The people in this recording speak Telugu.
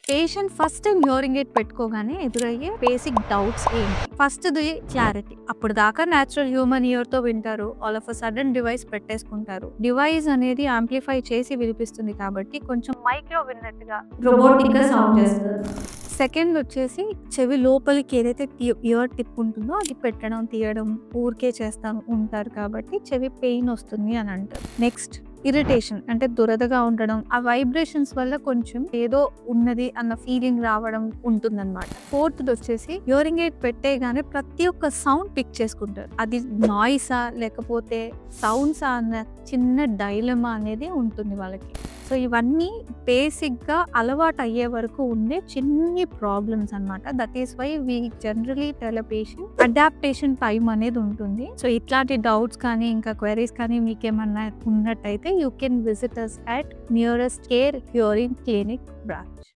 Patient first time hearing aid పెట్టుకోగానే ఎదురయ్యే బేసిక్ డౌట్స్ ఏంటి? ఫస్ట్‌ది క్లారిటీ. అప్పటిదాకా నేచురల్ హ్యూమన్ ఇయర్‌తో వింటారు. All of a sudden device పెట్టేసుకుంటారు. డివైస్ అనేది యాంప్లిఫై చేసి వినిపిస్తుంది కాబట్టి కొంచెం మైక్‌లో విన్నట్టుగా రోబోటిక్‌గా సౌండ్ చేస్తది. సెకండ్ వచ్చేసి చెవి లోపలికి ఏదైతే ఇయర్ టిప్ ఉంటుందో అది పెట్టడం, తీయడం ఊరికే చేస్తా ఉంటారు కాబట్టి చెవి పెయిన్ వస్తుంది అని అంటారు. నెక్స్ట్ ఇరిటేషన్ అంటే దురదగా ఉండడం, ఆ వైబ్రేషన్స్ వల్ల కొంచెం ఏదో ఉన్నది అన్న ఫీలింగ్ రావడం ఉంటుందన్నమాట. ఫోర్త్ది వచ్చేసి హియరింగ్ ఎయిడ్ పెట్టేగానే ప్రతి ఒక్క సౌండ్ పిక్ చేసుకుంటారు. అది నాయిసా లేకపోతే సౌండ్సా అన్న చిన్న డైలమా అనేది ఉంటుంది వాళ్ళకి. సో ఇవన్నీ బేసిక్గా అలవాటు అయ్యే వరకు ఉండే చిన్ని ప్రాబ్లమ్స్ అనమాట. That is why we generally tell a patient adaptation time అనేది ఉంటుంది. సో ఇట్లాంటి డౌట్స్ కానీ ఇంకా క్వైరీస్ కానీ మీకేమన్నా ఉన్నట్టయితే you can visit us at nearest care hearing clinic branch.